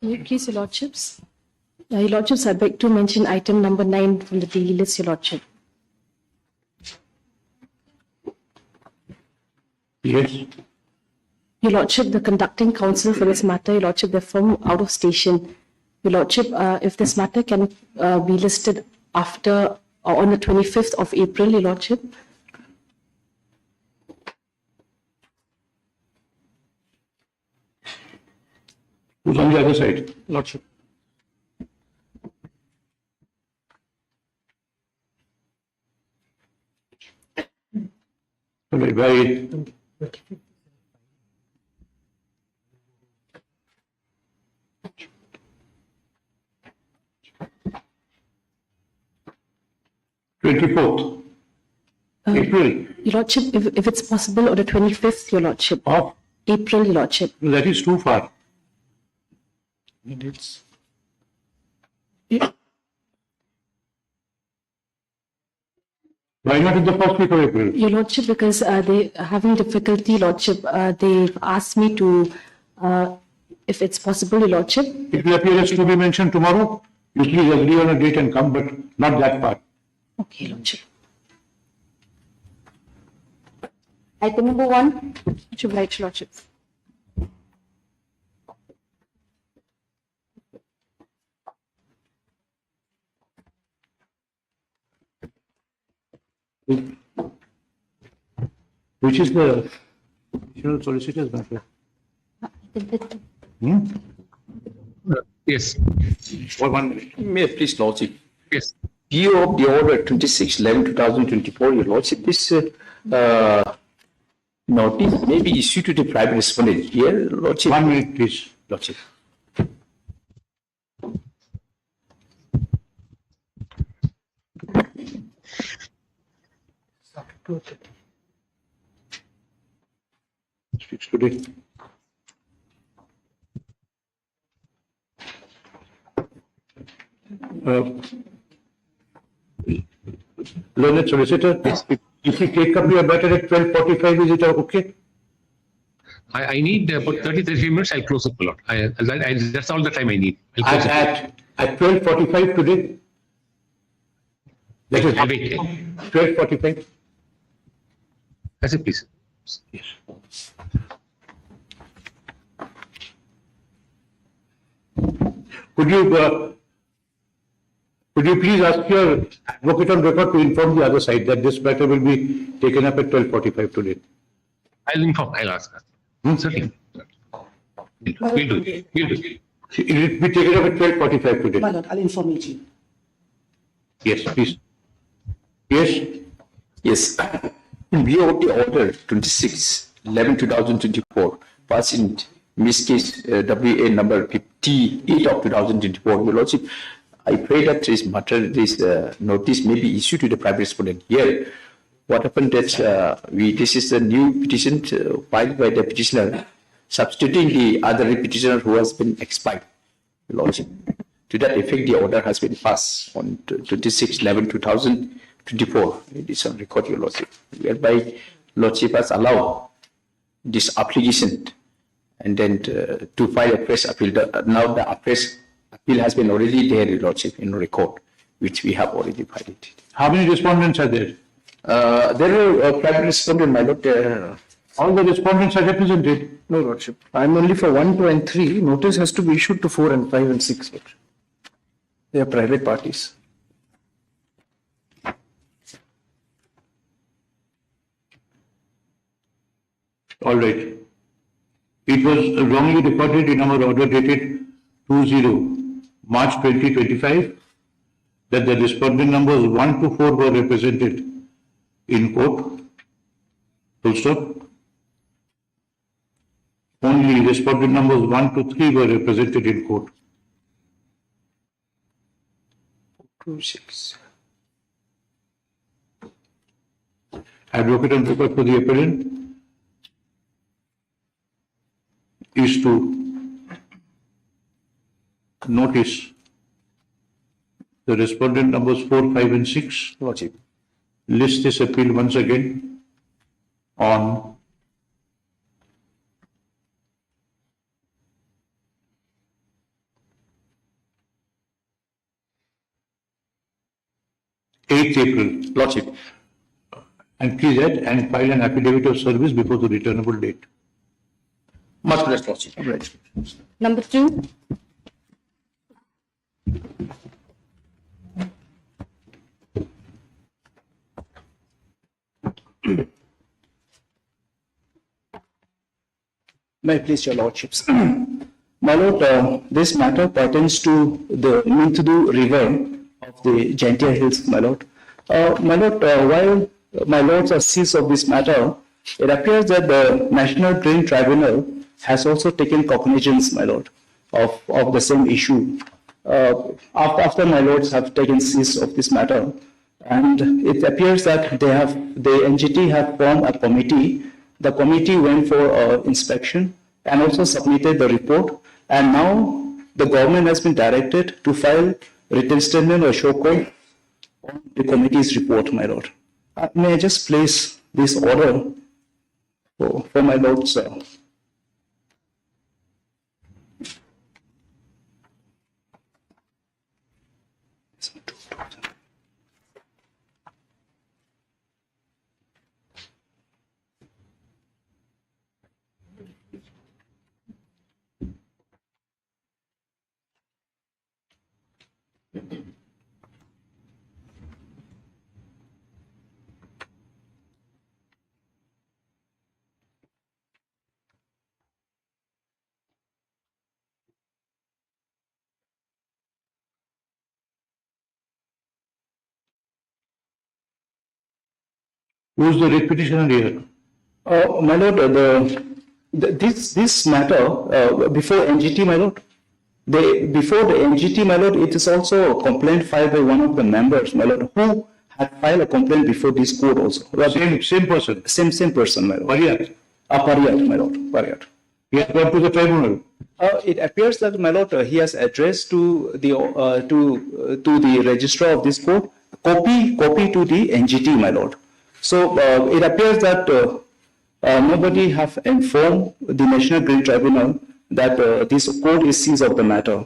Please, Your Lordships. Your Lordships, I beg to mention item number 9 from the daily list, Your Lordship. Yes. Your Lordship, the conducting counsel for this matter, Your Lordship, they're from out of station. Your Lordship, if this matter can be listed after or on the 25th of April, Your Lordship. Who's on the other side? Lordship. By 24th April. Your Lordship, if it's possible, or the 25th, Your Lordship. Of April, Your Lordship. that is too far. It's Why not in the first week of April? Your Lordship, because they are having difficulty, Lordship. They've asked me to, if it's possible, Your Lordship. It will appear as to be mentioned tomorrow. You please agree on a date and come, but not that far. Okay, Lordship. Item number 1, Lordship, Lordship. Which is the additional solicitor's matter? Yes. For 1 minute. May I please, Lordship? Yes. PO of the order 26/11/2024, Your Lordship, this notice may be issued to the private respondent. Here, Lordship. 1 minute, please. Lordship. Speaks today. Learned solicitor, if you take up your matter at 12:45, is it okay? I need about 33 minutes. I'll close up a lot. That's all the time I need. I'll close it. At 12:45 today? That is I'll wait. 12:45? That's it, please. Yes. Could you please ask your advocate on record to inform the other side that this matter will be taken up at 12:45 today? I'll inform. I'll ask her. Certainly. We'll do it. We'll do it. It will be taken up at 12:45 today. My lord, I'll inform you. Yes, please. Yes. Yes. In view of the order 26/11/2024, passed in Miss Case WA number 58 of 2024, Your Lordship, I pray that this matter, this notice may be issued to the private respondent. Here, what happened that this is a new petition filed by the petitioner, substituting the other petitioner who has been expired. Your Lordship, to that effect, the order has been passed on 26/11/2024. It is on record, Your Lordship, whereby Lordship has allowed this application and then to file a fresh appeal. Now the fresh appeal has been already there, Your Lordship, in record, which we have already filed it. How many respondents are there? There are private respondent, my lord. All the respondents are represented. no, Lordship. I'm only for 1, 2, and 3. Notice has to be issued to 4 and 5 and 6. Lordship. They are private parties. All right. It was wrongly recorded in our order dated 20 March 2025 that the respondent numbers 1 to 4 were represented in court. Full stop. Only respondent numbers 1 to 3 were represented in court. 26. Advocate on record for the appellant is to notice the respondent numbers 4, 5, and 6. Lordship. List this appeal once again on 8th April. Lordship. And please add and file an affidavit of service before the returnable date. Much obliged, Lordship. Right. Number 2. May I please, your lordships. My lord, this matter pertains to the Minthudu River of the Gentia Hills, my lord. While my lords are seized of this matter, it appears that the National Green Tribunal has also taken cognizance, my lord, of the same issue. After my lords have taken seize of this matter, and it appears that the NGT have formed a committee. The committee went for inspection and also submitted the report. And now the government has been directed to file written statement or show cause on the committee's report, my lord. May I just place this order for my lord, sir? Who is the writ petitioner here? My lord, this matter before NGT, my lord. Before the NGT, my lord, it is also a complaint filed by one of the members, my lord, who had filed a complaint before this court also. Same person. Same person, my lord. Pariyat. Pariyat, my lord. Pariyat. He has gone to the tribunal. It appears that, my lord, he has addressed to the registrar of this court copy to the NGT, my lord. So it appears that nobody have informed the National Green Tribunal that this court is seized of the matter.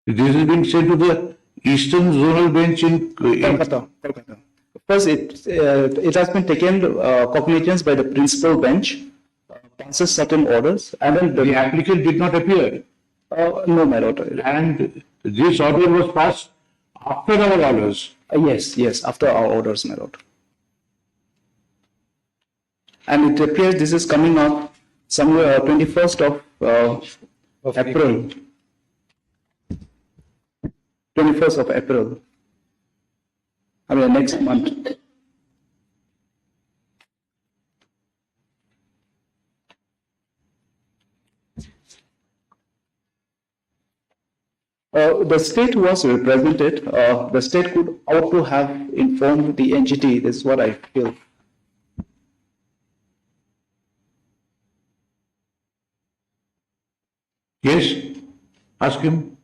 This has been sent to the Eastern Zonal Bench in Kolkata. First, it has been taken cognizance by the principal bench, passes certain orders, and then the applicant did not appear. no, my lord. And this order was passed after our orders. Yes, after our orders, my lord. And it appears this is coming up somewhere 21st of April. 21st of April. I mean, next month. The state was represented. The state could ought to have informed the entity. This is what I feel. Yes, ask him.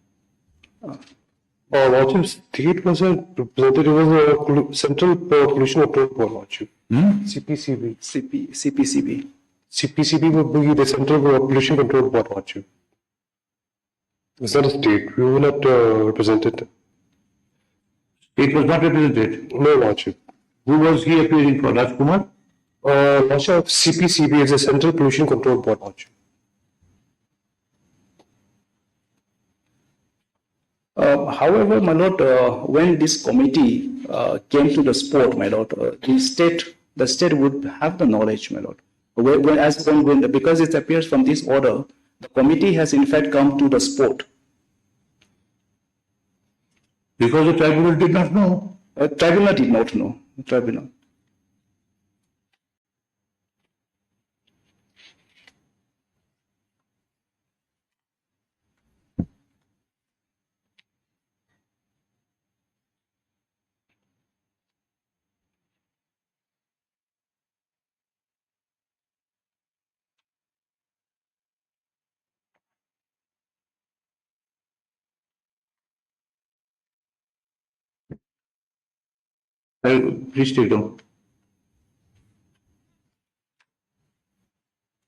Lordship, state was a representative of the Central Pollution Control Board, Lordship. CPCB. CPCB. CPCB would be the Central Pollution Control Board, Lordship. It's not a state. We were not represented. It was not represented. No, Lordship. Who was he appearing for? Rajkumar? Lordship, CPCB is the Central Pollution Control Board, Lordship. However, my lord, when this committee came to the sport, my lord, the state would have the knowledge, my lord. Because it appears from this order, the committee has in fact come to the sport. Because the tribunal did not know. Tribunal did not know. Tribunal. Please take down.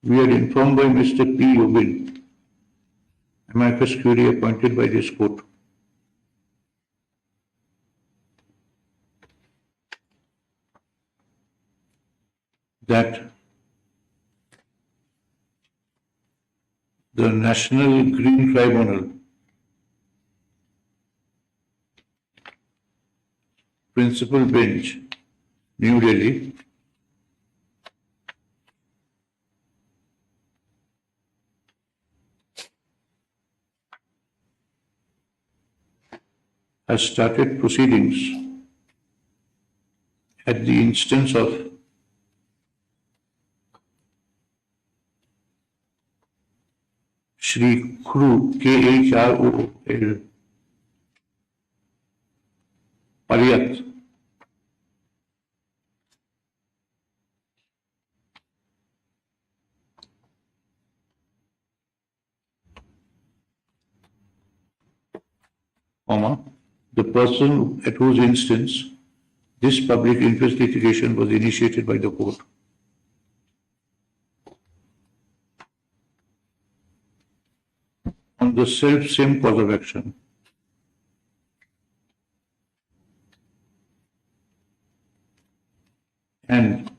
We are informed by Mr. P. Yobin, amicus curiae appointed by this court, that the National Green Tribunal Principal Bench, New Delhi, has started proceedings at the instance of Shri Khrol, Khrol, Pariyat, the person at whose instance this public interest litigation was initiated by the court. On the self-same cause of action. And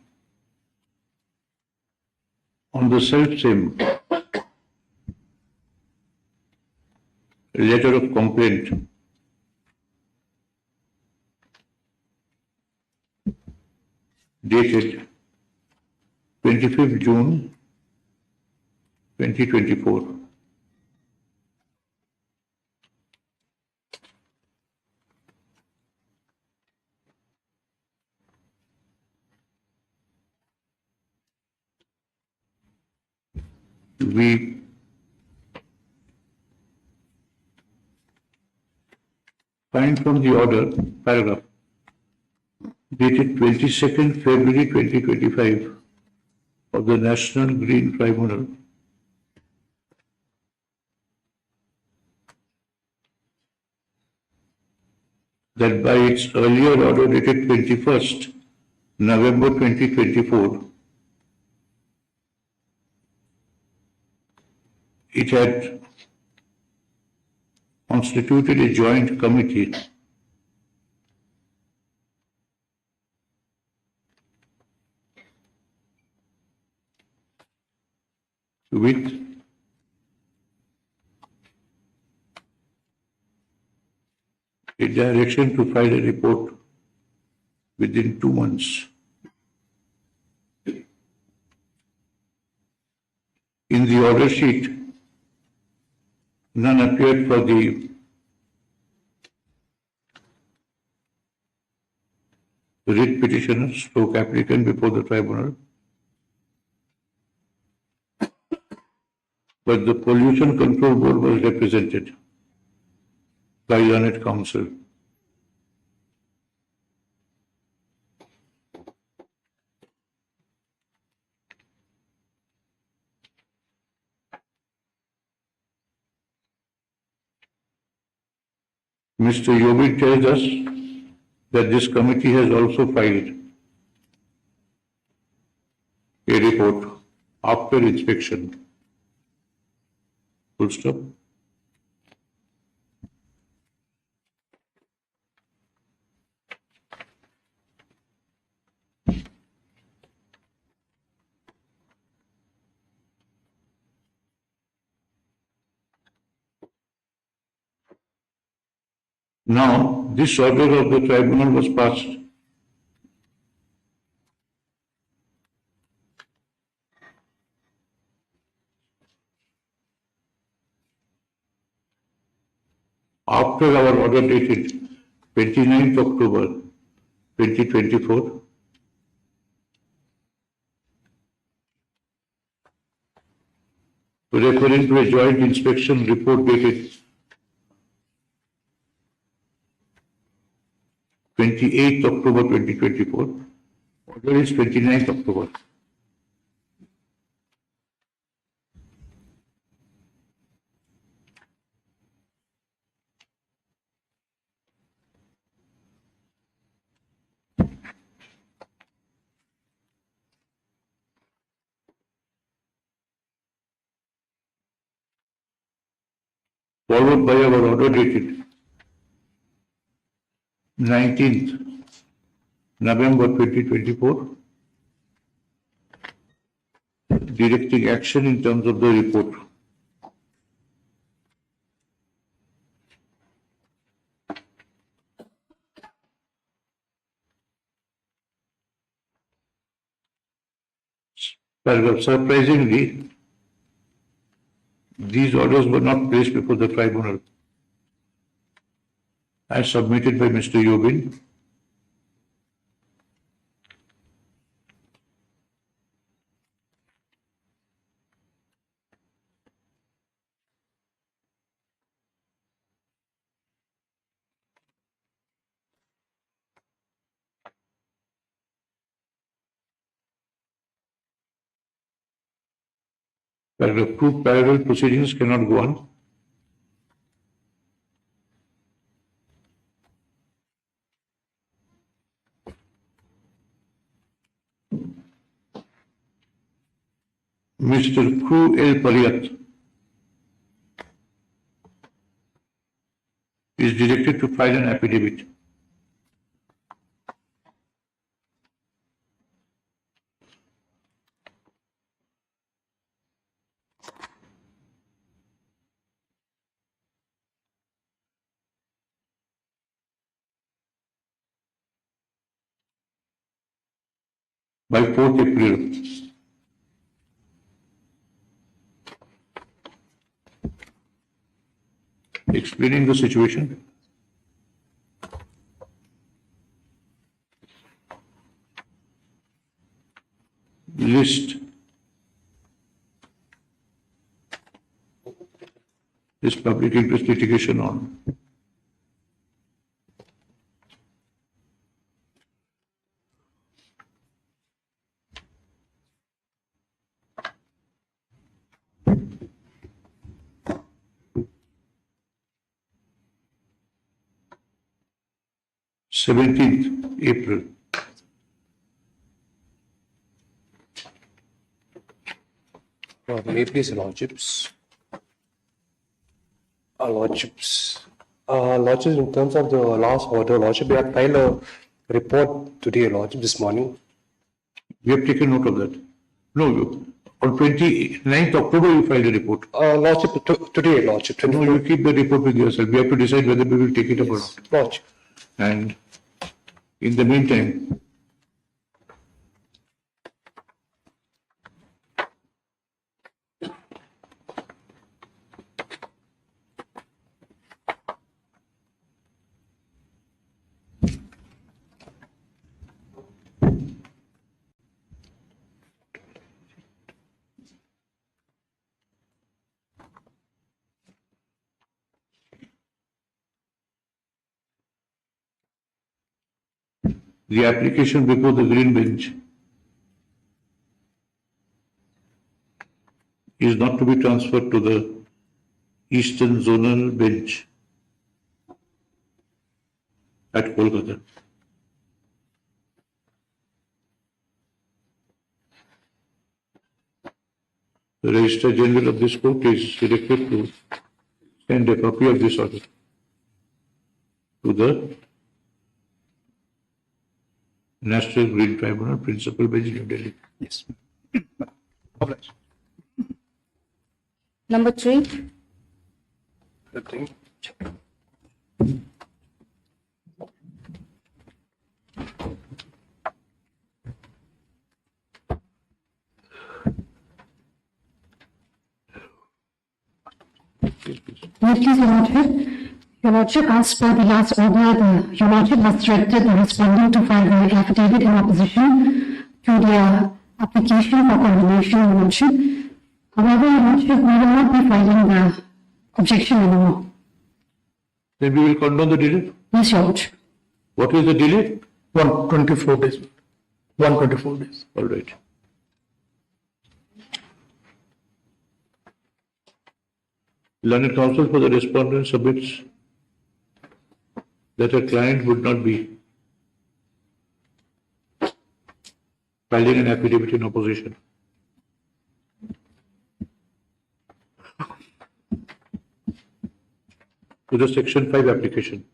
on the self-same letter of complaint dated 25th June 2024. We find from the order, paragraph, dated 22nd February 2025 of the National Green Tribunal, that by its earlier order dated 21st November 2024, it had constituted a joint committee with a direction to file a report within 2 months. In the order sheet, none appeared for the writ petitioner stroke applicant before the tribunal, but the Pollution Control Board was represented by learned counsel. Mr. Yobi tells us that this committee has also filed a report after inspection. Full stop. Now, this order of the tribunal was passed after our order dated 29th October 2024, referring to a joint inspection report dated 28th October 2024. Order is 29th October. Followed by our order dated 19th November 2024, directing action in terms of the report. Surprisingly, these orders were not placed before the tribunal as submitted by Mr. Yobin. Paragraph 2, parallel proceedings cannot go on. Mr. Kru El Pariat is directed to file an affidavit. By 4th April. Explaining the situation. List this public interest litigation on. April 17th. May please, Lordships. Lordships, in terms of the last order, Lordship, we have filed a report today, Lordship, this morning. We have taken note of that. No, On 29th October, you filed a report. Lordship, today, Lordship. No, you keep the report with yourself. We have to decide whether we will take it up or not. Lordship. And in the meantime, the application before the green bench is not to be transferred to the Eastern Zonal Bench at Kolkata. The Registrar General of this court is directed to send a copy of this order to the National Green Tribunal Principal Bench, New Delhi. Yes. Obliged. Number 3. Please, Your Lordship. Your Lordship, as per the last order, Your Lordship has directed the respondent to file an affidavit in opposition to the application for condemnation, Your Lordship. However, Your Lordship, we will not be filing the objection anymore. Then we will condone the delay. Yes, Your Lordship. What is the delay? 124 days. 124 days. All right. Learned counsel for the respondent submits that a client would not be filing an affidavit in opposition to the Section 5 application.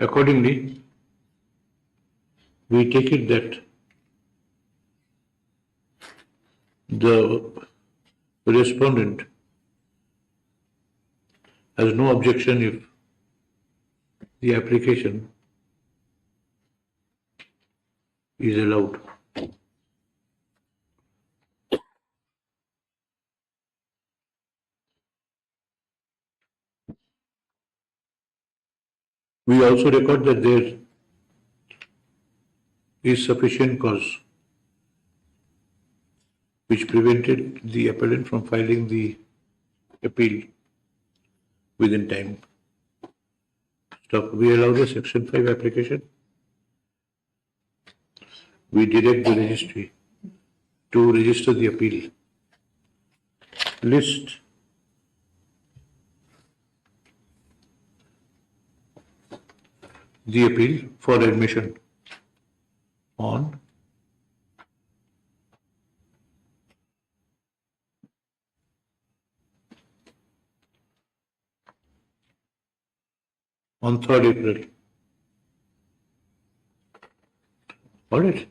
Accordingly, we take it that the respondent has no objection if the application is allowed. We also record that there is sufficient cause which prevented the appellant from filing the appeal within time. Stop. We allow the Section 5 application. We direct the registry to register the appeal. List the appeal for admission on on 3rd April. All right.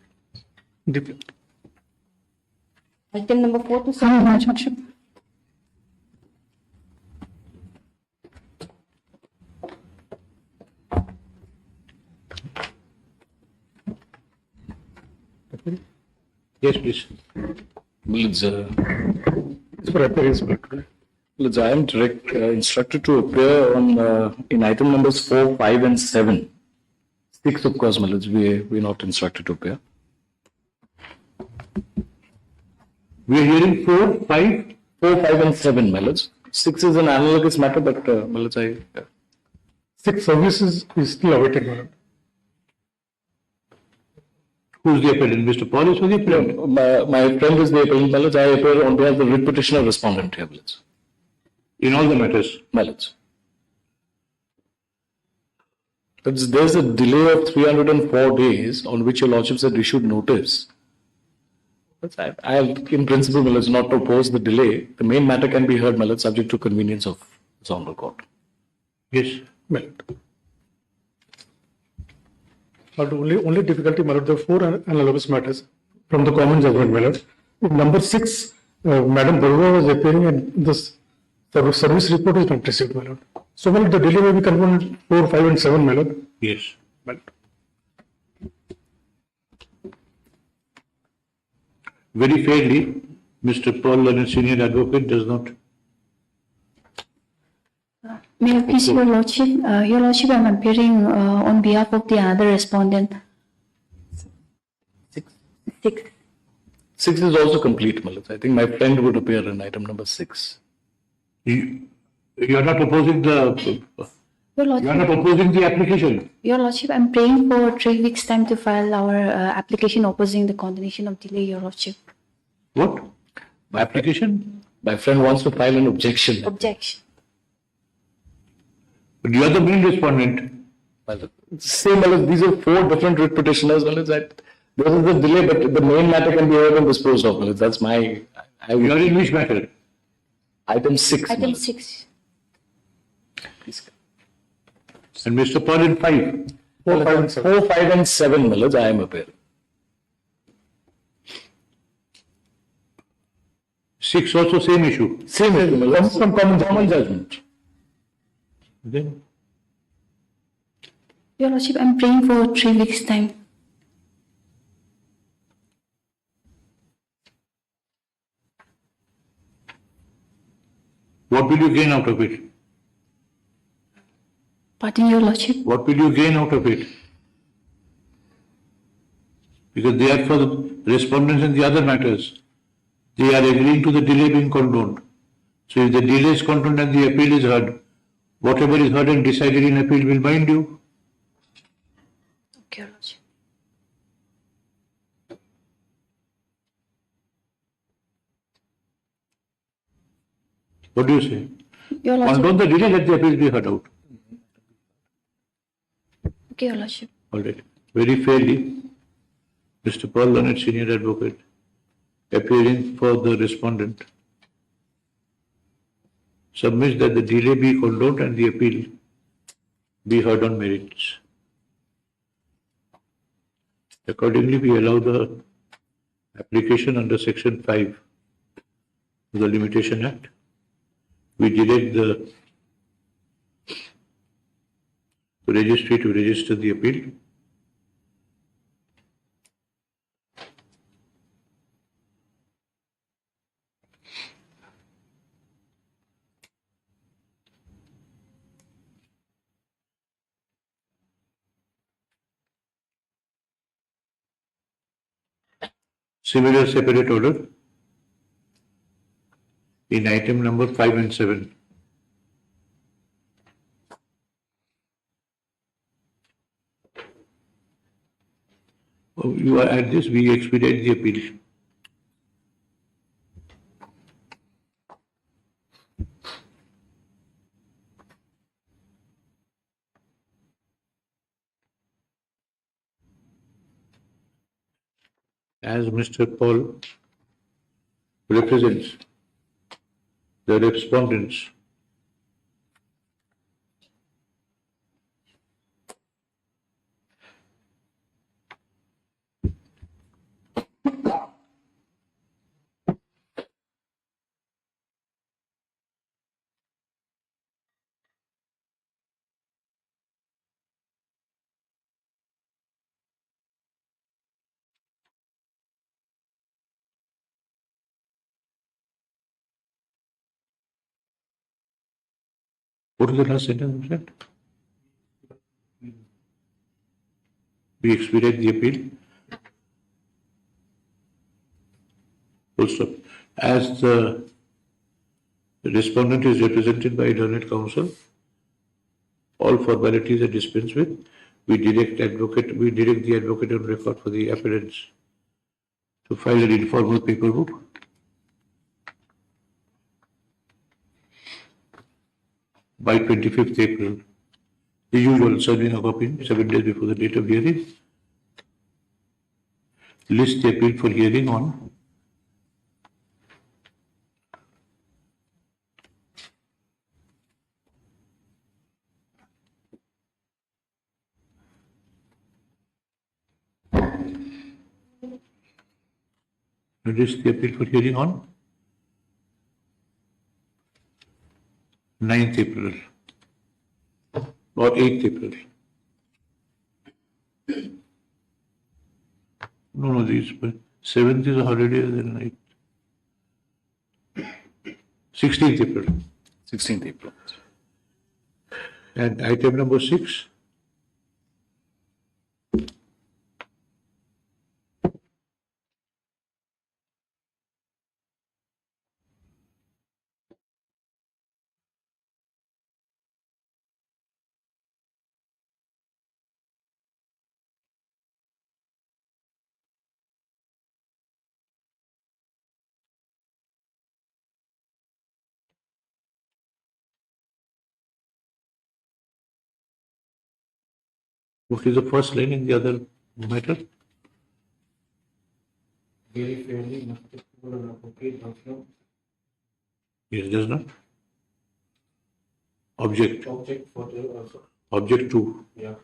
Item number 4 to 7. Sorry, Your Lordship. Yes, please. It's for appearance. I am instructed to appear on in item numbers 4, 5, and 7. 6, of course, we're not instructed to appear. We are hearing 4, 5. 4, 5, and 7, my lords. 6 is an analogous matter, but my lords, 6 services is still awaited, madam. Who's the appellant? Mr. Paul is for the appellant. my friend is the appellant, my lords. I appear on behalf of the writ petitioner respondent here, my lords. In all the matters. My lords. There's a delay of 304 days on which your lordships had issued notice I have, in principle, my lords, not to oppose the delay. The main matter can be heard, my lords, subject to convenience of this honorable court. Yes. My lord. Only difficulty, my lord, there are four analogous matters from the common judgment, my lord. In number 6, Madam Barua was appearing and this service report is not received, my lord. So, my lord, the delay may be confirmed 4, 5 and 7, my lord. Yes. My lord. Very fairly, Mr. Paul Leonard, Senior Advocate, does not. May I please, Your Lordship? Your Lordship, I am appearing on behalf of the other respondent. 6. 6 is also complete, my lords. I think my friend would appear in item number 6. You are not opposing the. Your You are Lordship, not opposing the application. Your Lordship, I am praying for 3 weeks' time to file our application opposing the condemnation of delay, Your Lordship. What? Application? My friend wants to file an objection. Objection. But you are the main respondent. My lord. Same, my lords, these are 4 different writ petitioners, my lords. There is a delay, but the main matter can be heard and disposed of, my lords. That's my. You are in which matter? Item 6. my Item lords. 6. Please. And Mr. Paul in 5. 4, 5 and 7. 4, 5 and 7, my lords, I am appearing. 6 also same issue. Same issue, my lords, from common judgment. Then Your Lordship, I am praying for 3 weeks' time. what will you gain out of it? Pardon, Your Lordship. What will you gain out of it? Because they are for the respondents in the other matters. They are agreeing to the delay being condoned. So if the delay is condoned and the appeal is heard, whatever is heard and decided in appeal will bind you. Okay, Your Lordship. What do you say? Your Lordship. Condone the delay, let the appeal be heard out. Okay, Your Lordship. All right. Very fairly, Mr. Paul Leonard, Senior Advocate, appearing for the respondent, submits that the delay be condoned and the appeal be heard on merits. Accordingly, we allow the application under Section 5 of the Limitation Act. We direct the registry to register the appeal. Similar separate order in item number 5 and 7. Oh, you are at this, we expedite the appeal. As Mr. Paul represents the respondents, what is the last sentence of that? We expedite the appeal. Full stop. As the respondent is represented by learned counsel, all formalities are dispensed with. We direct the advocate on record for the appellants to file an informal paperwork. By 25th April, the usual serving of opinion 7 days before the date of hearing. List the appeal for hearing on Notice the appeal for hearing on 9th April or 8th April. No, these 7th is a holiday and 9th. 16th April. 16th April. And item number 6. What is the first line in the other matter? Very fairly must for an appropriate function. Yes, does not. Object. Object for the also. Object 2. Yeah.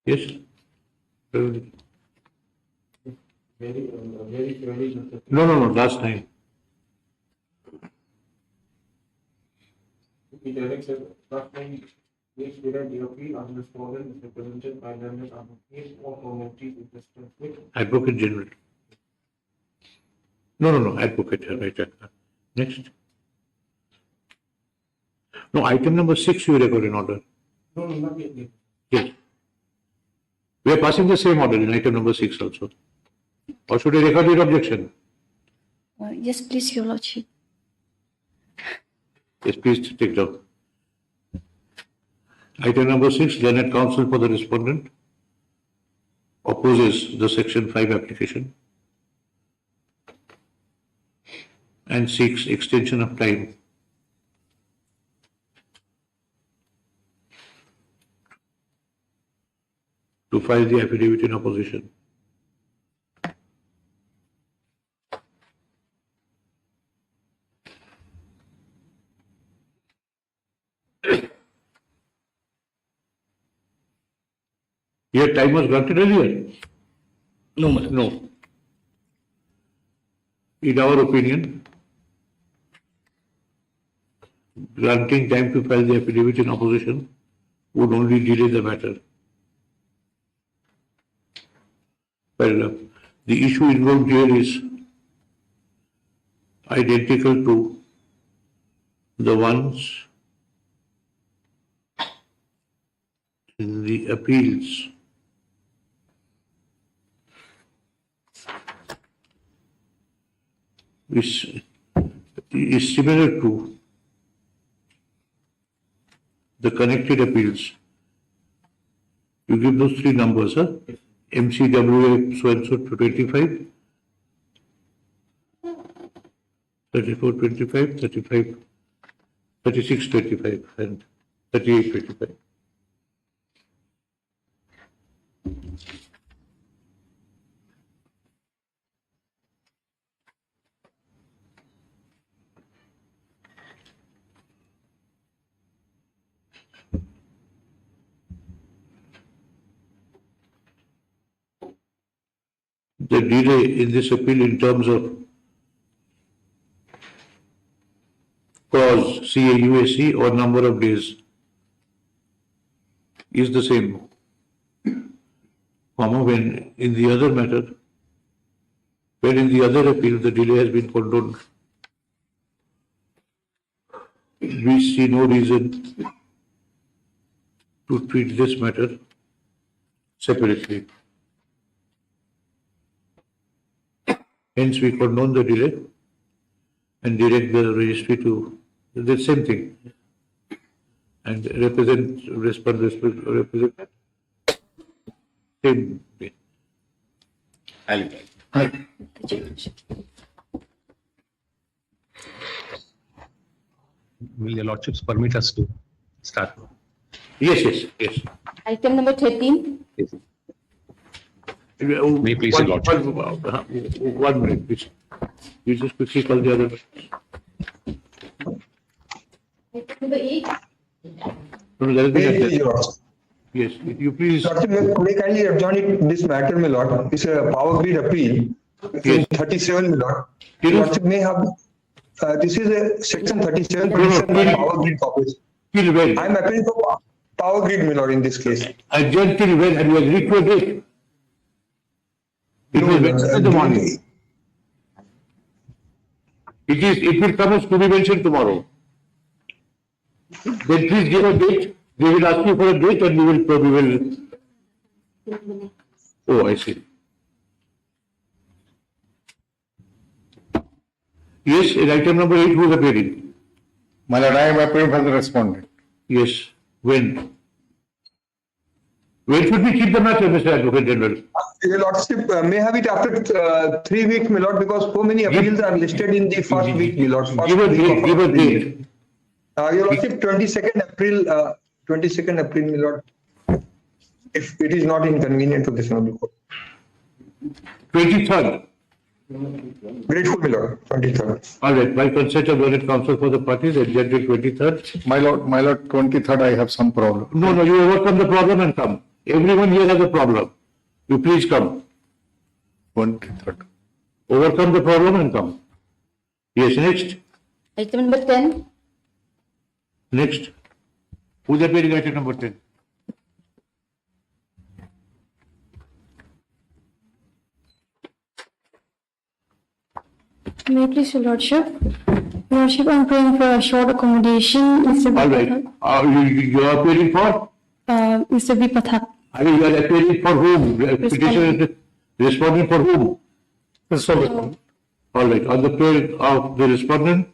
Yes. Very fairly must No. Last time. He directs that last time each direct the appeal on the foreign is represented by learned advocates or communities interested with. Advocate General. No. Advocate. Right. Next. No, item number 6 you record in order. No, not yet. Yes. We are passing the same order in item number 6 also. Or should I record your objection? Yes, please, Your Lordship. Yes, please take down. Item number 6, learned counsel for the respondent opposes the section 5 application and seeks extension of time to file the affidavit in opposition. Your time was granted earlier? No, my lord. No. In our opinion, granting time to file the affidavit in opposition would only delay the matter. Well, the issue involved here is identical to the ones in the appeals. Which is similar to the connected appeals. You give those 3 numbers, huh? MCWA so and so to 25, 34, 25, 35, 36, 25, and 38, 25. The delay in this appeal in terms of cause, CAUAC, or number of days is the same. When in the other matter, when in the other appeal the delay has been condoned, we see no reason to treat this matter separately. Hence, we condone the delay and direct the registry to do the same thing and represent same way. I'll reply. Will your lordships permit us to start? Yes. Item number 13. May please, your lordship. One minute, please. You just quickly call the other. Item number 8. No, there is no May, judge. Your Lordship. Yes, you please. Lordship, may kindly adjourn this matter, my lord. It's a power grid appeal. Yes. 37, my lord. Yes. Lordship may have, this is a section 37 No, petition by please. power grid corporation. Till when? I'm appealing for power grid, my lord, in this case. Adjourn till when? And you agreed to a date. It No, was Lord, mentioned in the morning. It will come as to be mentioned tomorrow. Then please give a date. They will ask you for a date and you will probably will. Oh, I see. Yes, in item number 8, who is appearing? My lord, I am appealing for the respondent. Yes, when? When should we keep the matter, Mr. Advocate General? Your Lordship, may have it after 3 weeks, my lord, because so many appeals are listed in the first week, my lord. First Give a week date, of give a April. date. Your Lordship, 22nd April, my lord. If it is not inconvenient to this honorable court. 23rd. Grateful, my lord, 23rd. All right, by consent of learned counsel for the parties, adjourned till 23rd. My lord, 23rd, I have some problem. No, you overcome the problem and come. Everyone here has a problem. You please come. 23rd. Overcome the problem and come. Yes, next. Item number 10. Next. Who's appearing item number 10? May I please, your lordship? Your lordship, I'm praying for a short accommodation. Mr. All right. You are appealing for? Mr. B. Pathak. I mean, you are appealing for whom? Petitioner responding for whom? Respondent. All right. On the prayer of the respondent,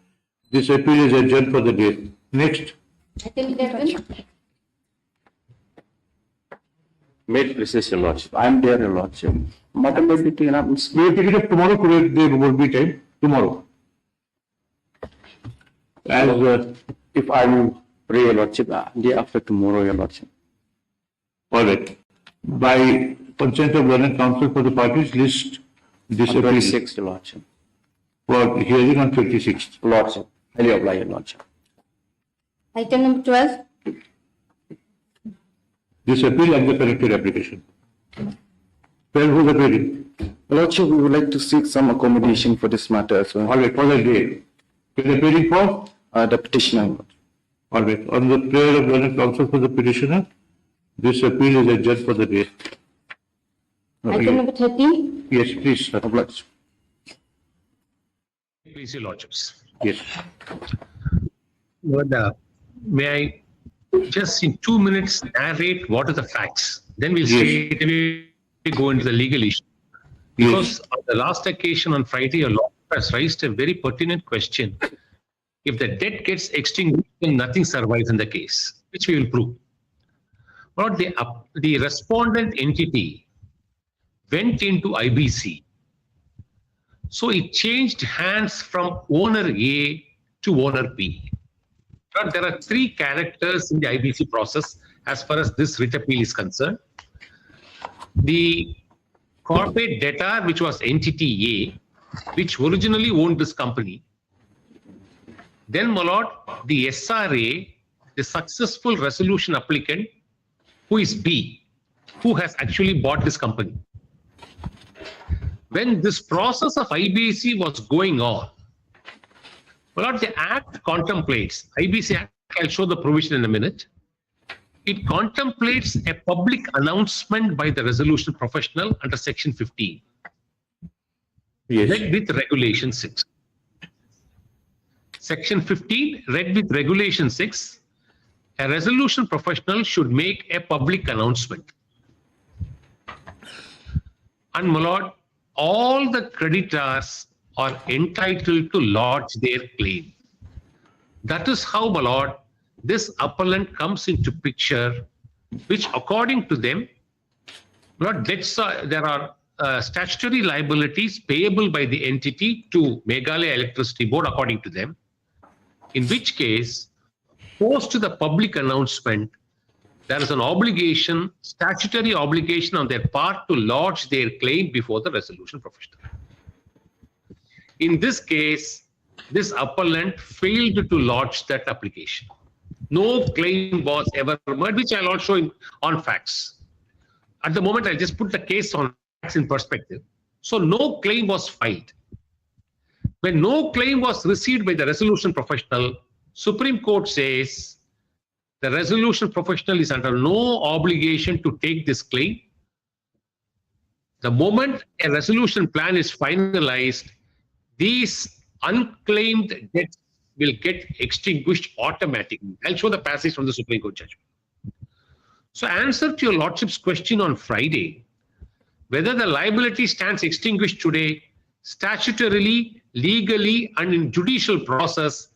this appeal is adjourned for the day. Next. Item 11. May it please, your lordship. I am there, your lordship. Matter may be taken up. We will take it up tomorrow. Today there will be time. Tomorrow. As If I will pray, your lordship, day after tomorrow, your lordship. all right. By consent of learned counsel for the parties, list this On appeal 26th, your lordship. for hearing on 26th. Lordship. Highly oblige, your lordship. Item number 12. This appeal and the connected application. Well, who's appealing? Your lordship, we would like to seek some accommodation for this matter as well. All right, for the day. Who's appealing for? The petitioner. All right. On the prayer of learned counsel for the petitioner, this appeal is adjourned for the day. Item number 13. Yes, please. Sir. Oblige. Please, your lordships. Yes. But, may I just in 2 minutes narrate what are the facts? Then we'll Yes. straight away go into the legal issue. Because on the last occasion on Friday, your lord has raised a very pertinent question. If the debt gets extinguished, then nothing survives in the case, which we will prove. But the respondent entity went into IBC. So it changed hands from owner A to owner B. But there are 3 characters in the IBC process as far as this writ appeal is concerned. The corporate debtor, which was entity A, which originally owned this company. Then, my lord, the SRA, the successful resolution applicant, who is B, who has actually bought this company. When this process of IBC was going on, my lord, the Act contemplates, IBC Act, I'll show the provision in a minute. It contemplates a public announcement by the resolution professional under section 15. Yes. Read with regulation 6. Section 15, read with regulation 6, a resolution professional should make a public announcement. And my lord, all the creditors are entitled to lodge their claim. That is how, my lord, this appellant comes into picture, which according to them, my lord, there are statutory liabilities payable by the entity to Meghalaya Electricity Board according to them, in which case, post to the public announcement, there is an obligation, statutory obligation on their part to lodge their claim before the resolution professional. In this case, this appellant failed to lodge that application. No claim was ever made, which I'll also on facts. At the moment, I'll just put the case on facts in perspective. So no claim was filed. When no claim was received by the resolution professional, Supreme Court says the resolution professional is under no obligation to take this claim. The moment a resolution plan is finalized, these unclaimed debts will get extinguished automatically. I'll show the passage from the Supreme Court judgment. So answer to your Lordship's question on Friday, whether the liability stands extinguished today, statutorily, legally, and in judicial process,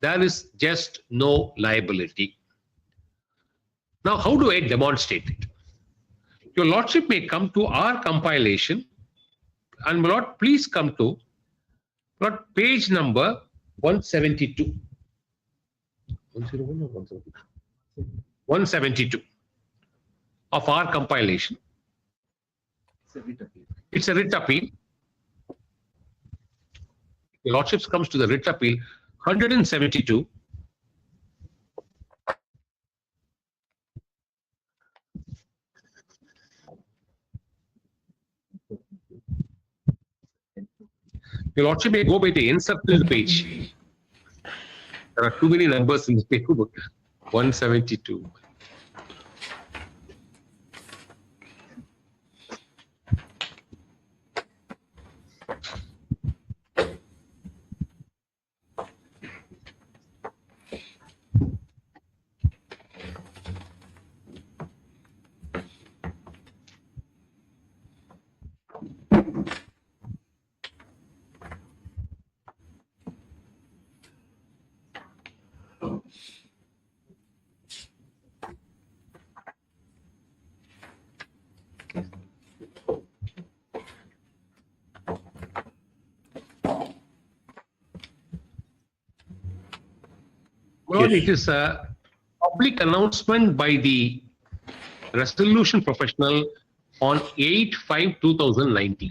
there is just no liability. Now, how do I demonstrate it? Your Lordship may come to our compilation, and my Lord, please come to page number 172. 101 or 172? 172 of our compilation. It's a writ appeal. Your Lordship comes to the writ appeal 172. Your Lordship may go by the encircled page. There are too many numbers in the paperwork. 172. Well, it is a public announcement by the resolution professional on 8/5/2019.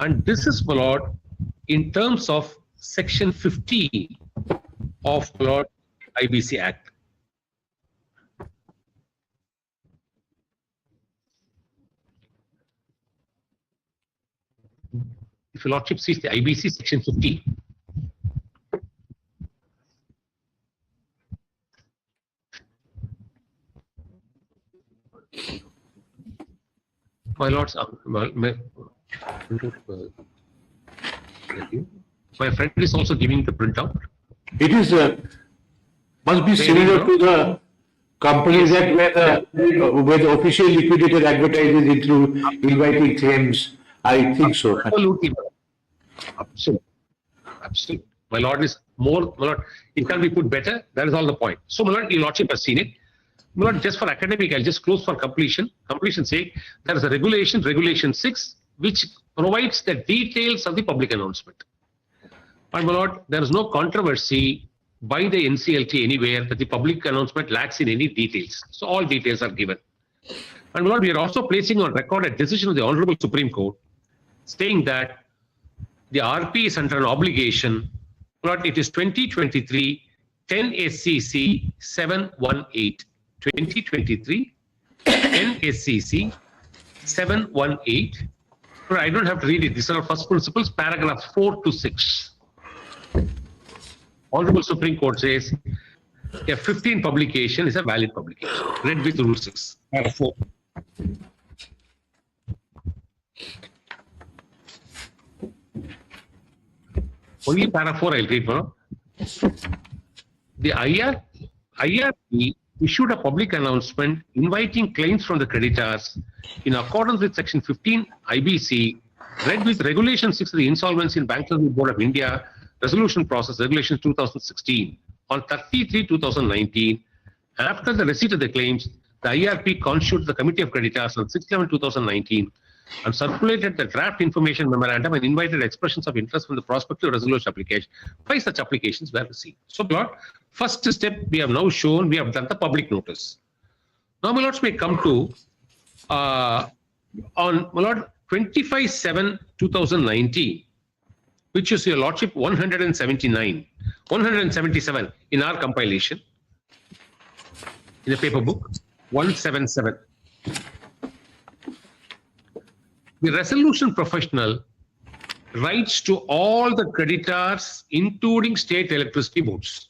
And this is, my Lord, in terms of section 15 of, my Lord, IBC Act. If your Lordship sees the IBC section 15, my Lords, my friend is also giving the printout. It is must be similar to the companies that where the official liquidator advertises it through inviting claims. I think so. Absolutely. Absolutely. Absolutely. My Lord is more, my Lord, it can be put better. That is all the point. So, my Lord, your Lordship has seen it. My Lord, just for academic, I'll just close for completion. Completion's sake, there is a regulation, Regulation 6, which provides the details of the public announcement. And my Lord, there is no controversy by the NCLT anywhere that the public announcement lacks in any details. So all details are given. And my Lord, we are also placing on record a decision of the Honorable Supreme Court saying that the RP is under an obligation. My Lord, it is 2023 10 SCC 718. 2023 10 SCC 718. I don't have to read it. These are first principles, paragraphs 4 to 6. Honorable Supreme Court says a 15 publication is a valid publication. Read with Rule 6, paragraph 4. Only paragraph 4 I'll read, no? The IRP issued a public announcement inviting claims from the creditors in accordance with Section 15 IBC, read with Regulation 6 of the Insolvency and Bankruptcy Board of India, Resolution Process, Regulations 2016, on 30/3/2019, After the receipt of the claims, the IRP constituted the Committee of Creditors on 6/11/2019 and circulated the draft information memorandum and invited expressions of interest from the prospective resolution application. 5 such applications were received. So, my lord, first step we have now shown, we have done the public notice. Now, my lords may come to on my lord 25/7/2019, which is your lordship 177 in our compilation, in the paper book 177. The resolution professional writes to all the creditors, including state electricity boards,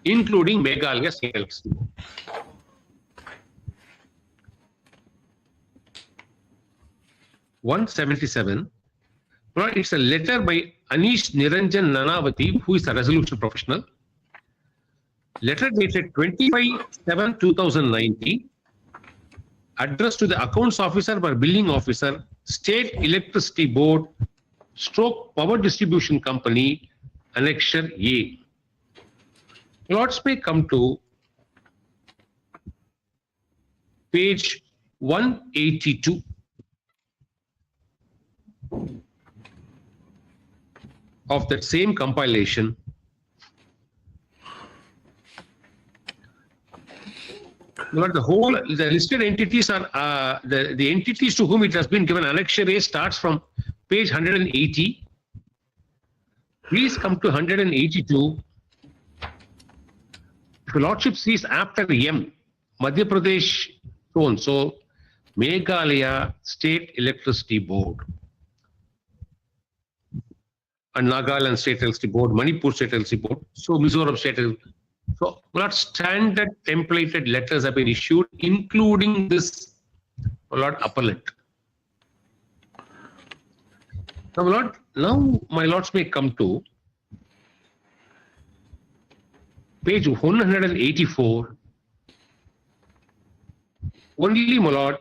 including Meghalaya State Electricity Board. (177). Well, it's a letter by Anish Niranjan Nanavati, who is a resolution professional. Letter dated 25/7/2019, addressed to the accounts officer or billing officer, State Electricity Board, / Power Distribution Company, Annexure A. Lords may come to page 182. Of that same compilation. But the listed entities are the entities to whom it has been given annexure A starts from page 180. Please come to 182. If your lordship sees after M, Madhya Pradesh zone, so Meghalaya State Electricity Board and Nagaland State Electricity Board, Manipur State Electricity Board, so Mizoram State Electricity. So, lot standard templated letters have been issued, including this lot appellant. Now, my lords may come to page 184. Only, my lord,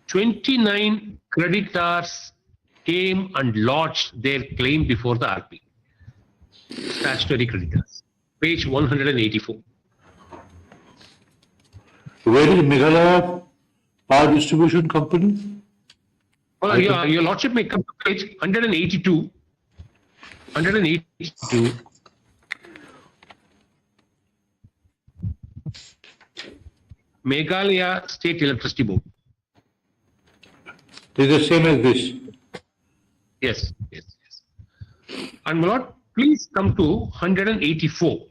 29 creditors came and lodged their claim before the RP. Statutory creditors. Page 184. Where is Meghalaya Power Distribution Company? Well, your lordship may come to page 182. 182. Meghalaya State Electricity Board. It is the same as this. Yes. And my lord, please come to 184.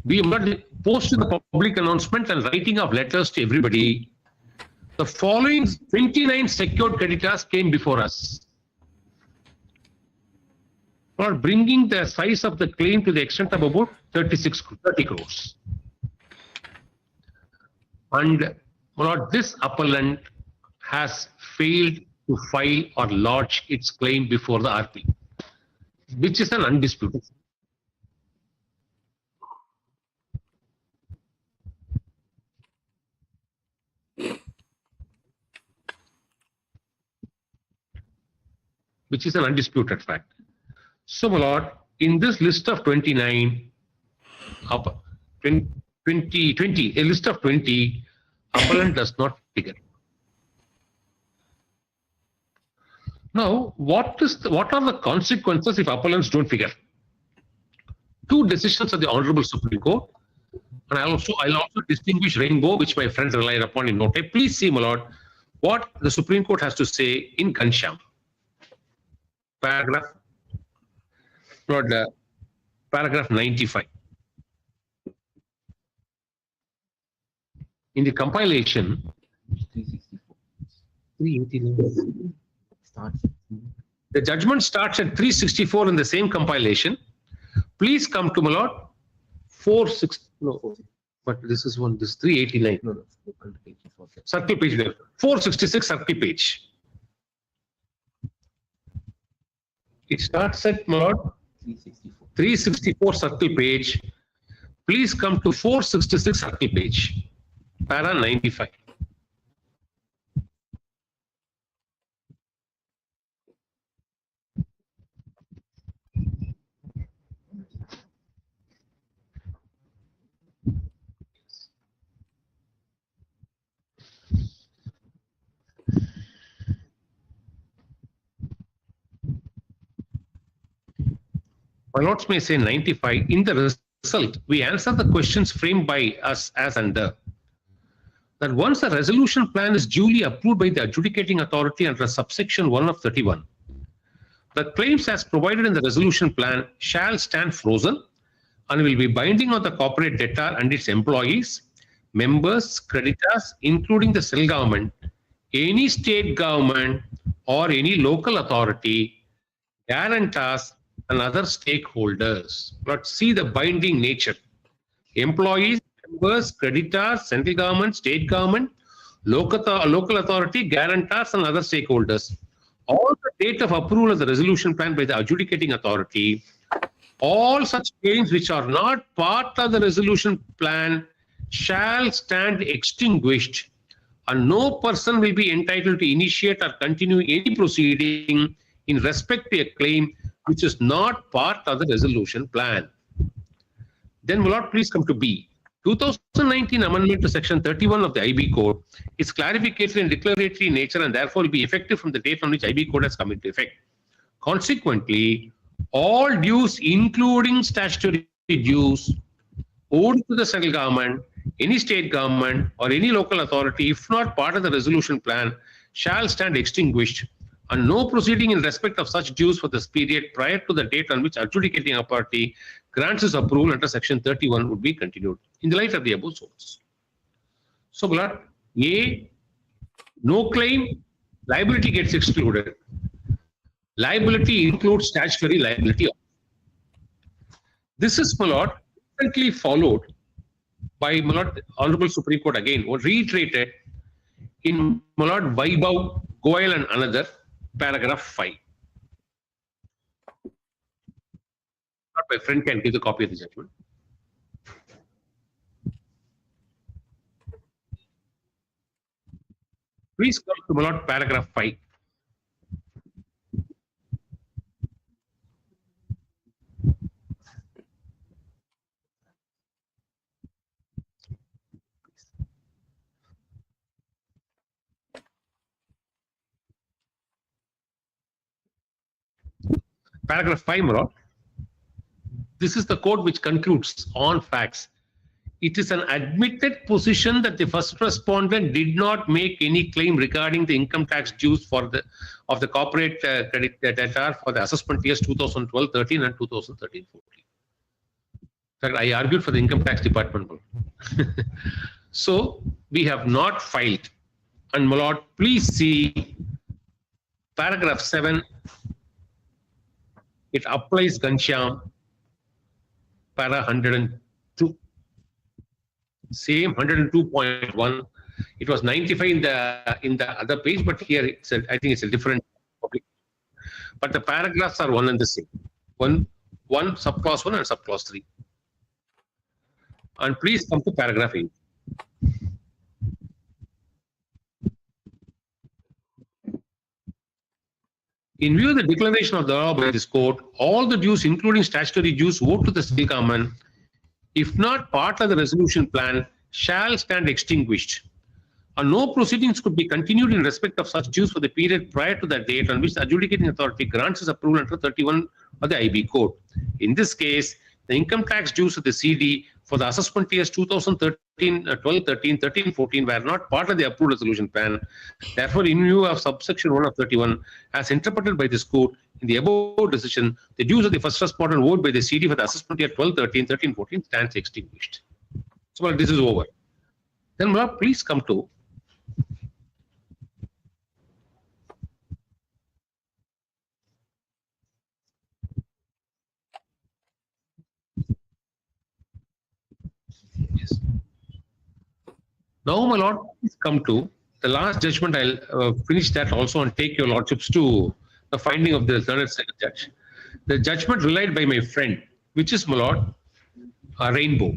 We must post the public announcement and writing of letters to everybody. The following 29 secured creditors came before us, for bringing the size of the claim to the extent of about 30 crores. And my lord, this appellant has failed to file or lodge its claim before the RP, which is an undisputed. Which is an undisputed fact. So, my lord, in this list of 29, 20, a list of 20, appellant does not figure. Now, what are the consequences if appellants don't figure? 2 decisions of the Honorable Supreme Court, and I'll also distinguish Rainbow, which my friends relied upon in note. Please see, my lord, what the Supreme Court has to say in Ghanshyam. Paragraph 95. In the compilation, 389. The judgment starts at 364 in the same compilation. Please come to my lord 460. No, but this is 389. No, circle page there. 466 circle page. It starts at my lord 364 circle page. Please come to 466 circle page. Para 95. my lords may say 95, in the result, we answer the questions framed by us as under. That once a resolution plan is duly approved by the adjudicating authority under subsection 1 of 31, the claims as provided in the resolution plan shall stand frozen and will be binding on the corporate debtor and its employees, members, creditors, including the central government, any state government or any local authority, guarantors and other stakeholders. But see the binding nature. Employees, members, creditors, central government, state government, local authority, guarantors and other stakeholders. All the date of approval of the resolution plan by the adjudicating authority, all such claims which are not part of the resolution plan shall stand extinguished, and no person will be entitled to initiate or continue any proceeding in respect to a claim which is not part of the resolution plan. Then will not please come to B. 2019 amendment to section 31 of the IB code is clarificatory and declaratory in nature and therefore will be effective from the date on which IB code has come into effect. Consequently, all dues including statutory dues owed to the central government, any state government or any local authority, if not part of the resolution plan, shall stand extinguished, and no proceeding in respect of such dues for this period prior to the date on which adjudicating authority grants its approval under section 31 would be continued in the light of the above source. So, beloved, A, no claim, liability gets excluded. Liability includes statutory liability. This is, my lord, recently followed by, my lord, Honorable Supreme Court again, or reiterated in, my lord, Vaibhav, Goyal and another, paragraph 5. My friend can give the copy of the judgment. Please come to, my lord, paragraph 5. Paragraph 5, my lord. This is the code which concludes on facts. It is an admitted position that the first respondent did not make any claim regarding the income tax dues for the of the corporate credit debtor for the assessment years 2012-13 and 2013-14. In fact, I argued for the income tax department. So we have not filed. And my lord, please see paragraph 7. It applies Ghanshyam, para 102. Same 102.1. It was 95 in the other page, but here it's I think it's a different topic. But the paragraphs are one and the same. One subclause 1 and subclause 3. And please come to paragraph 8. In view of the declaration of the law by this court, all the dues, including statutory dues owed to the state government, if not part of the resolution plan, shall stand extinguished, and no proceedings could be continued in respect of such dues for the period prior to that date on which the adjudicating authority grants its approval under 31 of the IB code. In this case, the income tax dues of the CD for the assessment years 2013, 12, 13, 13, 14 were not part of the approved resolution plan. Therefore, in view of subsection 1 of 31, as interpreted by this court in the above decision, the dues of the first respondent owed by the CD for the assessment year 12, 13, 13, 14 stands extinguished. So, well, this is over. Then, well, please come to now, my lord, please come to the last judgment. I'll finish that also and take your lordships to the finding of the third second judge. The judgment relied by my friend, which is, my lord, a Rainbow.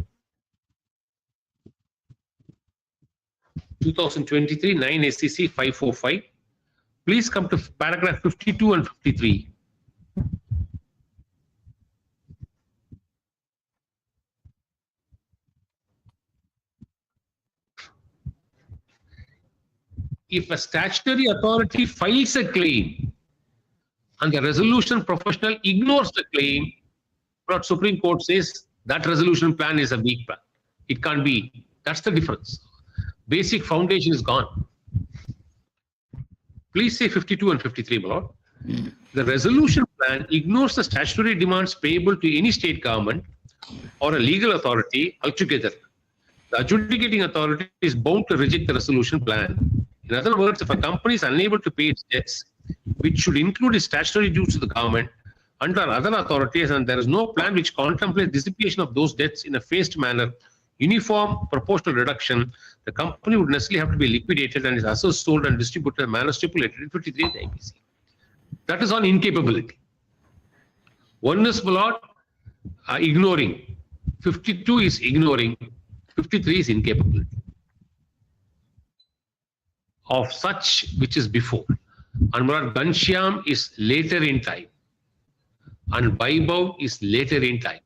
2023 9 SCC 545. Please come to paragraph 52 and 53. If a statutory authority files a claim and the resolution professional ignores the claim, But Supreme Court says that resolution plan is a weak plan. It can't be. That's the difference. Basic foundation is gone. Please say 52 and 53, my lord. The resolution plan ignores the statutory demands payable to any state government or a legal authority altogether. The adjudicating authority is bound to reject the resolution plan. In other words, if a company is unable to pay its debts, which should include its statutory dues to the government, under other authorities, and there is no plan which contemplates dissipation of those debts in a phased manner, uniform proportional reduction, the company would necessarily have to be liquidated and its assets sold and distributed in a manner stipulated in 53 of the IBC. That is on incapability. One is, my lord, ignoring. 52 is ignoring. 53 is incapability of such which is before. And my lord, Ghanshyam is later in time. And Vaibhav is later in time.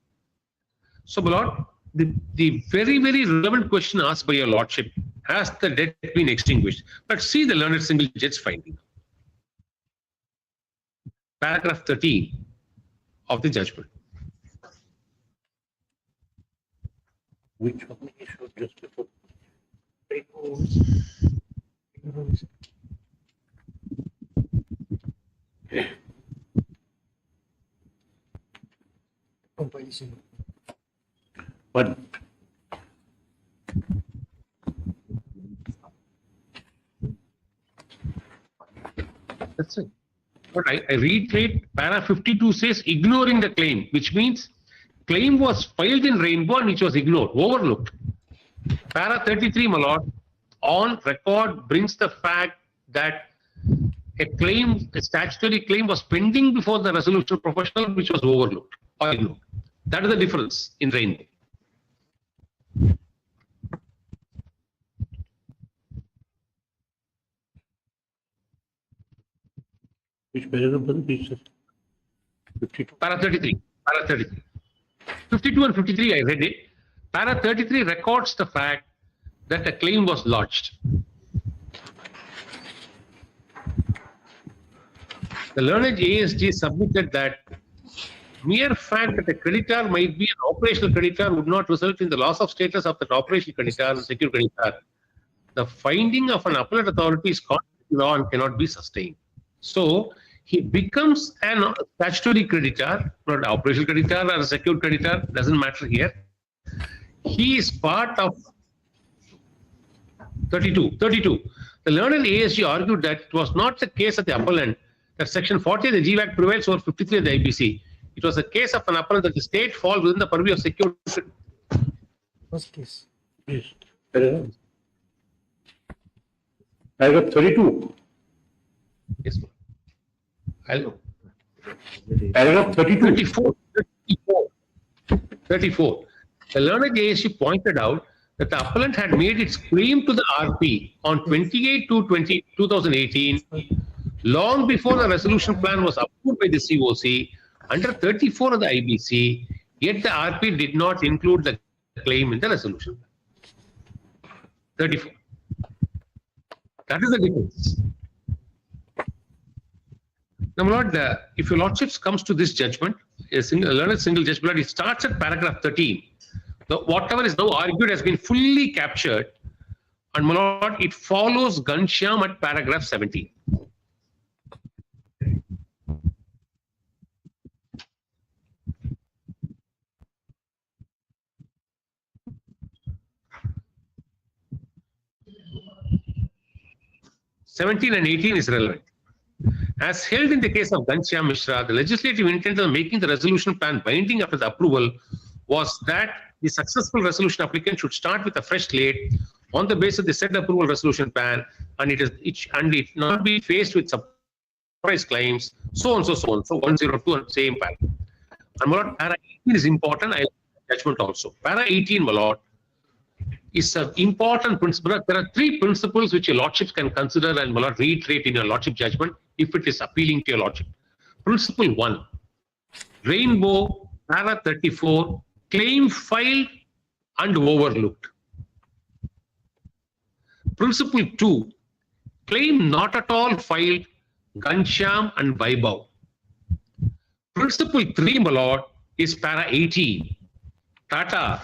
So, my lord, the very, very relevant question asked by your lordship, has the debt been extinguished? Let's see the learned single judge finding. Paragraph 13 of the judgment. Which one is just before? But that's it. But I reiterate, para 52 says ignoring the claim, which means claim was filed in Rainbow and which was ignored, overlooked. Para 33, my lord, on record brings the fact that a claim, a statutory claim was pending before the resolution professional, which was overlooked or ignored. That is the difference in Rainbow. which paragraph was it? 52. Para 33. Para 33. 52 and 53, I read it. Para 33 records the fact that a claim was lodged. The learned ASG submitted that mere fact that a creditor might be an operational creditor would not result in the loss of status of that operational creditor and secure creditor. The finding of an appellate authority is contrary to law and cannot be sustained. So he becomes an statutory creditor, not an operational creditor or a secured creditor, doesn't matter here. He is part of 32. The learned ASG argued that it was not the case of the appellant that section 40 of the GVAC prevails over 53 of the IBC. It was a case of an appellant that the state falls within the purview of secured. First case. Yes. Paragraph 32. Yes, ma'am. I'll Paragraph 32. 34. The learned ASG pointed out that the appellant had made its claim to the RP on 28/2/2018, long before the resolution plan was approved by the COC under 34 of the IBC, yet the RP did not include the claim in the resolution. 34. That is the difference. Now, my lord, if your lordships comes to this judgment, a learned single judgment, it starts at paragraph 13. Whatever is now argued has been fully captured, and my lord, it follows Ghanshyam at paragraph 17. (17) and 18 is relevant. As held in the case of Ghanshyam Mishra, the legislative intent of making the resolution plan binding after the approval was that the successful resolution applicant should start with a fresh slate on the basis of the said approval resolution plan, and it not be faced with surprise claims, so on, so on. So 102 and same paragraph. And my lord, para 18 is important. I judgment also. Para 18, my lord, is an important principle. There are three principles which your lordships can consider and my lord reiterate in your lordship judgment if it is appealing to your lordship. Principle 1, Rainbow, para 34, claim filed and overlooked. Principle 2, claim not at all filed, Ghanshyam and Vaibhav. Principle 3, my lord, is para 18. Tata,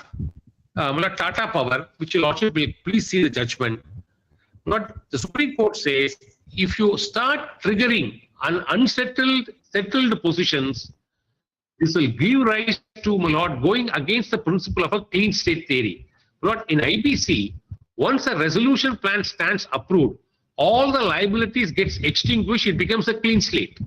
Tata Power, which your lordship will please see the judgment. But the Supreme Court says if you start triggering settled positions, this will give rise to, my lord, going against the principle of a clean state theory. But in IBC, once a resolution plan stands approved, all the liabilities gets extinguished, it becomes a clean slate.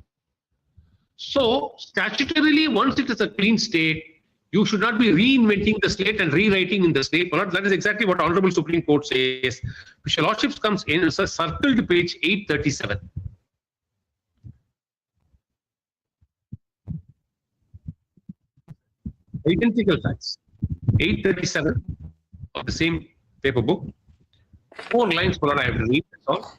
So statutorily, once it is a clean state, you should not be reinventing the slate and rewriting in the slate. But that is exactly what Honorable Supreme Court says. Which your lordships comes in as a circled page 837. Identical facts. 837 of the same paper book. 4 lines, I have to read. That's all.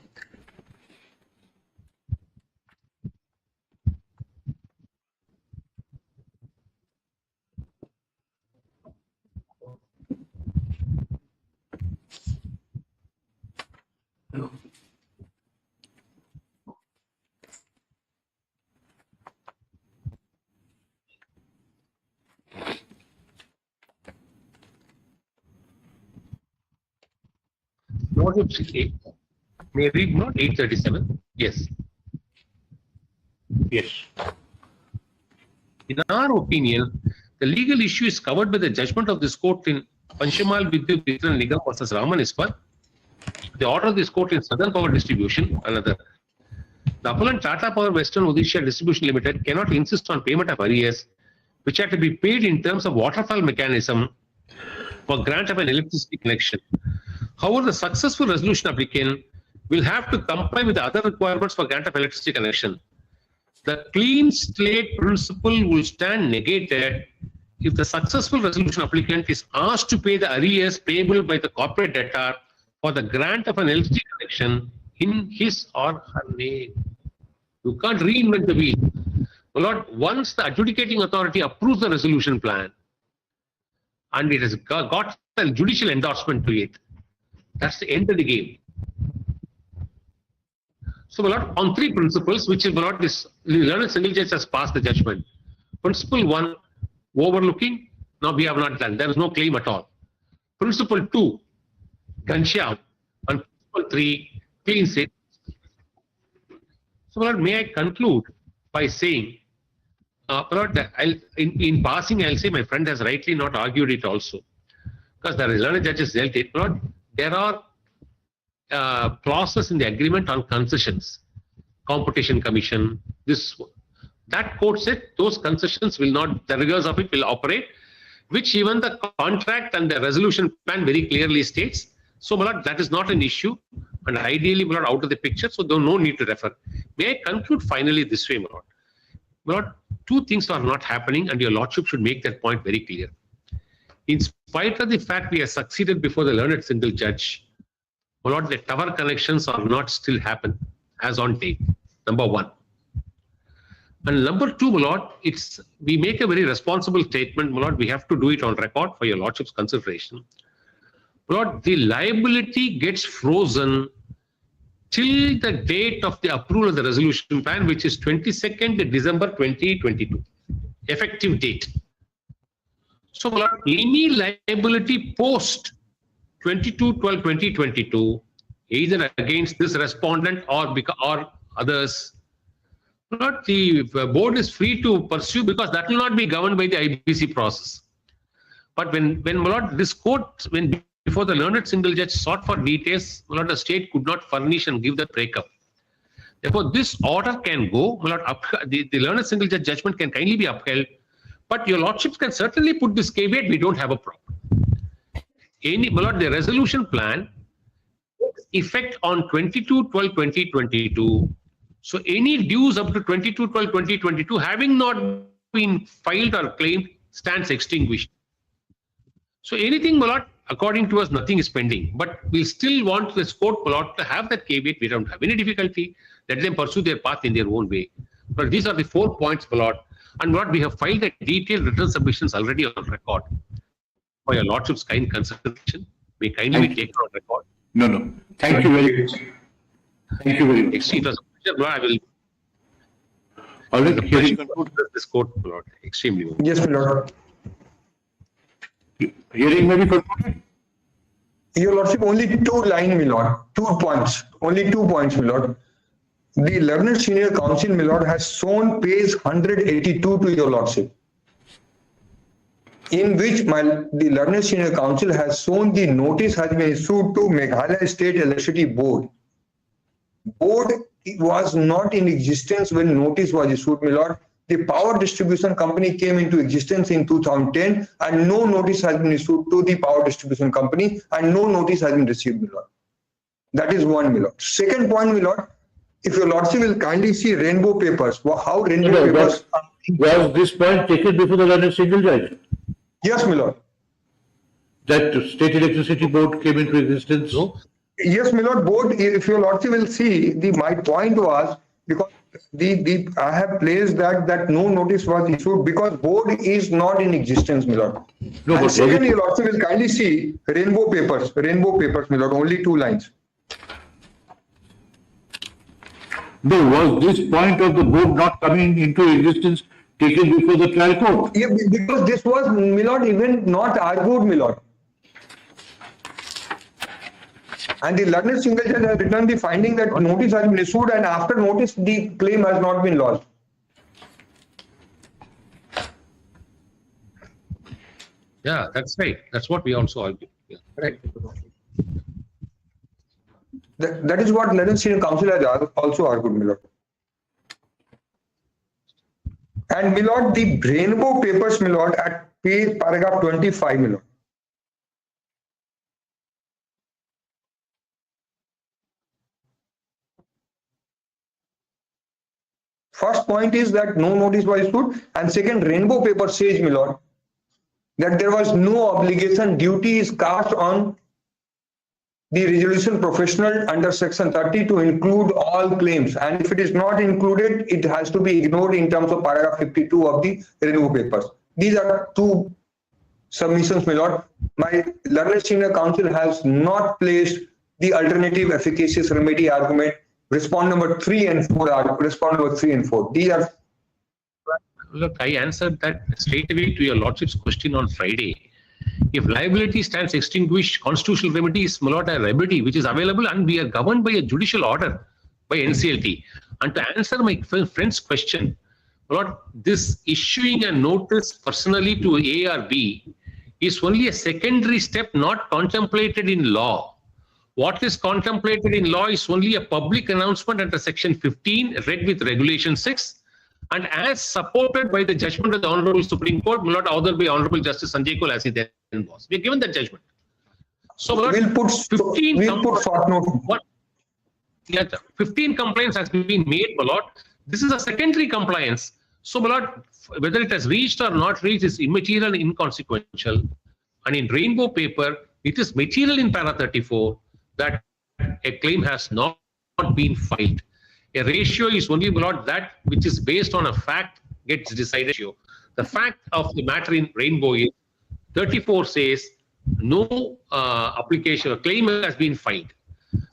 May I read not 837? Yes. Yes. In our opinion, the legal issue is covered by the judgment of this court in Panchamal Vidyut Vitran Nigam versus Raman Ispat. The order of this court in Southern Power Distribution, another. The appellant Tata Power Western Odisha Distribution Limited cannot insist on payment of arrears, which are to be paid in terms of waterfall mechanism for grant of an electricity connection. However, the successful resolution applicant will have to comply with the other requirements for grant of electricity connection. The clean slate principle will stand negated if the successful resolution applicant is asked to pay the arrears payable by the corporate debtor for the grant of an electricity connection in his or her name. You can't reinvent the wheel. Lord, once the adjudicating authority approves the resolution plan and it has got a judicial endorsement to it, that's the end of the game. So, my lord, on 3 principles, which is, my lord, this learned single judge has passed the judgment. Principle 1, overlooking. No, we have not done. There is no claim at all. Principle 2, Ghanshyam. And principle 3, clean slate. So, my lord, may I conclude by saying, my lord, in passing, I'll say my friend has rightly not argued it also. Because the learned judges dealt it. My lord, there are clauses in the agreement on concessions, competition commission, that court said those concessions will not, the rigors of it will operate, which even the contract and the resolution plan very clearly states. So, my lord, that is not an issue, and ideally, my lord, out of the picture, so there is no need to refer. May I conclude finally this way, my lord? My lord, 2 things are not happening, and your lordship should make that point very clear. In spite of the fact we have succeeded before the learned single judge, my lord, the tower connections are not still happen as on date. Number 1. And number 2, my lord, we make a very responsible statement, my lord, we have to do it on record for your lordship's consideration. My lord, the liability gets frozen till the date of the approval of the resolution plan, which is 22nd December 2022, effective date. So, my lord, any liability post 22/12/2022, either against this respondent or others, not the board is free to pursue, because that will not be governed by the IBC process. But when my lord, this court, when before the learned single judge sought for details, my lord, the state could not furnish and give the breakup. Therefore, this order can go, my lord, the learned single judge judgment can kindly be upheld, but your lordships can certainly put this caveat, we don't have a problem. My lord, the resolution plan takes effect on 22/12/2022. So any dues up to 22/12/2022 having not been filed or claimed stands extinguished. So anything, my lord, according to us, nothing is pending. But we still want this court, my lord, to have that caveat. We don't have any difficulty. Let them pursue their path in their own way. But these are the 4 points, my lord. And what we have filed a detailed written submissions already on record. For your lordship's kind consideration, may kindly be taken on record. No. Thank you very much. Thank you very much. It was a pleasure, I will. All right, The hearing pleasure concluded. of this court, my lord. Extremely well. Yes, my lord. Hearing may be concluded. Your lordship, only two lines, my lord. 2 points. Only 2 points, my lord. The learned senior counsel, my lord, has shown page 182 to your lordship, in which the learned senior counsel has shown the notice has been issued to Meghalaya State Electricity Board. Board was not in existence when notice was issued, my lord. The power distribution company came into existence in 2010 and no notice has been issued to the power distribution company and no notice has been received, my lord. That is one, my lord. Second point, my lord, if your lordship will kindly see rainbow papers, how rainbow papers... Was this point taken before the learned single judge? Yes, my lord. That State Electricity Board came into existence? No? Yes, my lord, board, if your lordship will see, my point was, because I have placed that no notice was issued because board is not in existence, my lord. No, And but second, your lordship will kindly see rainbow papers, my lord, only 2 lines. No, was this point of the board not coming into existence taken before the trial court? Yeah, because this was, my lord, even not argued, my lord. And the learned single judge has written the finding that notice has been issued and after notice the claim has not been lodged. Yeah, that's right. That's what we also argue. Yeah. Right. That is what learned senior counsel has also argued, my lord. And my lord, the rainbow papers, my lord, at paragraph 25, my lord. First point is that no notice was issued, and second, rainbow paper says, my lord, that there was no obligation, duty is cast on the resolution professional under section 30 to include all claims, and if it is not included, it has to be ignored in terms of paragraph 52 of the rainbow papers. These are 2 submissions, my lord. My learned senior counsel has not placed the alternative efficacious remedy argument. Respond number 3 and 4 respond number 3 and 4. These are... Look, I answered that straight away to your lordship's question on Friday. If liability stands extinguished, constitutional remedy is, my lord, a remedy which is available and we are governed by a judicial order by NCLT. And to answer my friend's question, my lord, this issuing a notice personally to A or B is only a secondary step not contemplated in law. What is contemplated in law is only a public announcement under section 15 read with regulation 6 and as supported by the judgment of the Honorable Supreme Court, my lord, authored by Honorable Justice Sanjay Kaul as he then was. We are given that judgment. So my lord, we'll put footnote. 15 complaints has been made, my lord. This is a secondary compliance. So my lord, whether it has reached or not reached is immaterial and inconsequential. And in rainbow paper, it is material in para 34 that a claim has not been filed. A ratio is only, my lord, that which is based on a fact gets decided. The fact of the matter in rainbow is 34 says no application or claim has been filed.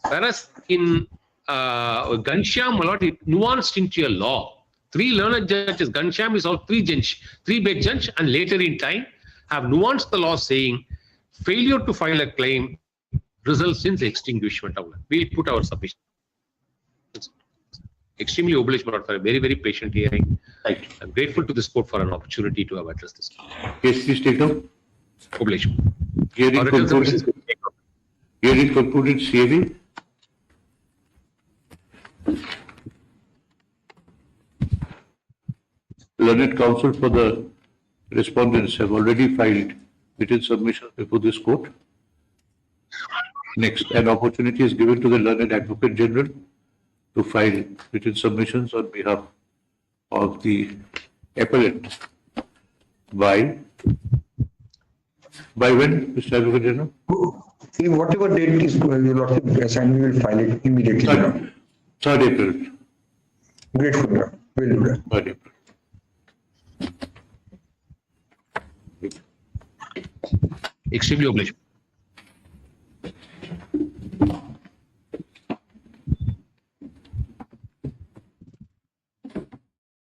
Whereas in Ghanshyam, my lord, it nuanced into a law. 3 learned judges, Ghanshyam is all 3-bed judge, and later in time have nuanced the law saying failure to file a claim results in the extinguishment of law. We put our submission. Extremely obliged, for a very, very patient hearing. Right. I'm grateful to this court for an opportunity to have addressed this. Yes, please take up. Obliged. Hearing concluded. Hearing concluded, CAB. Learned counsel for the respondents have already filed written submissions before this court. Next, an opportunity is given to the learned advocate general to file written submissions on behalf of the appellant. By when, Mr. Advocate General? Whatever date is your lordship assigned, we will file it immediately. 3rd April. Grateful, we'll do that. 3rd April. Extremely obliged.